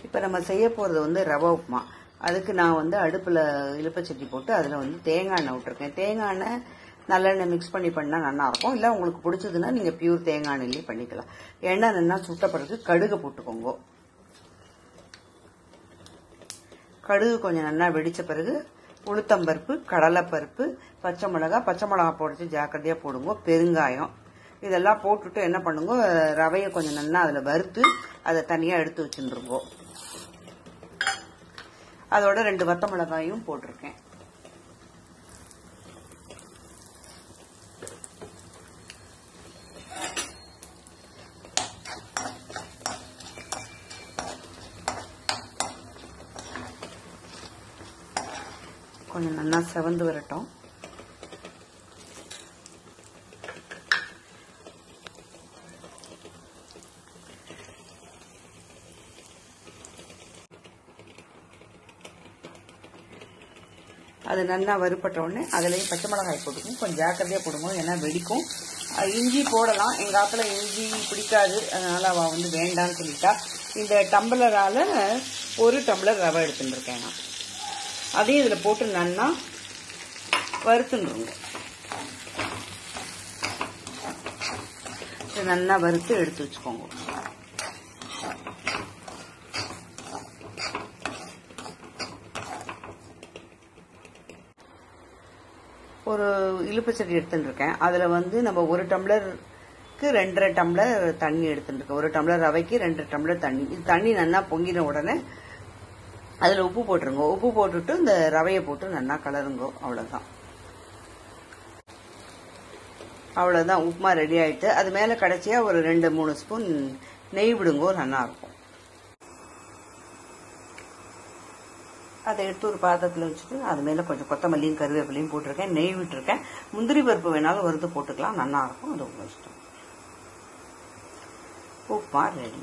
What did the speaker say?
இப்போ நம்ம செய்ய போகிறது வந்து ரவை உப்புமா. அதுக்கு நான் வந்து அடுப்பில் இலுப்பச்சட்டி போட்டு அதில் வந்து தேங்காய் எண்ணெய் விட்டுருக்கேன். தேங்காய் எண்ணெய் நல்லெண்ணெய் மிக்ஸ் பண்ணி பண்ணால் நல்லாயிருக்கும். இல்லை உங்களுக்கு பிடிச்சதுன்னா நீங்கள் பியூர் தேங்காய் எண்ணெயிலே பண்ணிக்கலாம். எண்ணெய் நல்லா சுட்ட பிறகு கடுகு போட்டுக்கோங்க. கடுகு கொஞ்சம் நல்லா வெடித்த பிறகு உளுத்தம்பருப்பு, கடலைப்பருப்பு, பச்சை மிளகா போட்டு ஜாக்கிரதையாக போடுங்க. பெருங்காயம் இதெல்லாம் போட்டுட்டு என்ன பண்ணுங்க, ரவையை கொஞ்சம் நல்லா அதில் வறுத்து அதை தனியாக எடுத்து வச்சுருங்க. அதோட 2 வத்த மிளகாயும் போட்டிருக்கேன். கொஞ்சம் நல்லா செவந்து வரட்டும். அது நல்லா வறுப்பட்ட உடனே அதுலேயும் பச்சை மிளகாய் போட்டுக்கும். கொஞ்சம் ஜாக்கிரதையாக போடுங்க, ஏன்னா வெடிக்கும். இஞ்சி போடலாம். எங்கள் ஆத்துல இஞ்சி பிடிக்காது, அதனால் அவள் வந்து வேண்டான்னு சொல்லிட்டா. இந்த டம்ளரால் 1 டம்ளர் ரவை எடுத்துட்டுருக்கேன் நான். அதையும் இதில் போட்டு நல்லா வறுத்துருங்க. நல்லா வறுத்து எடுத்து வச்சுக்கோங்க. ஒரு இலுப்பச்சட்டி எடுத்துட்டுருக்கேன். அதில் வந்து நம்ம 1 டம்ளருக்கு 2.5 டம்ளர் தண்ணி எடுத்துட்டுருக்கேன். 1 டம்ளர் ரவைக்கு 2 டம்ளர் தண்ணி. இது தண்ணி நல்லா பொங்கின உடனே அதில் உப்பு போட்டுருங்க. உப்பு போட்டுட்டு இந்த ரவையை போட்டு நல்லா கலருங்க. அவ்வளோதான் உப்புமா ரெடி ஆகிட்டு. அது மேலே கடைசியாக ஒரு 2-3 ஸ்பூன் நெய் விடுங்கோ, நல்லா இருக்கும். அதை எடுத்து ஒரு பாத்திரத்தில் வச்சுட்டு அது மேலே கொஞ்சம் கொத்தமல்லியும் கருவேப்பிலையும் போட்டிருக்கேன். நெய் விட்டுருக்கேன். முந்திரி பருப்பு வேணாலும் வறுத்து போட்டுக்கலாம், நல்லா இருக்கும். அது உங்கள் இஷ்டம். உப்புமா ரெடி.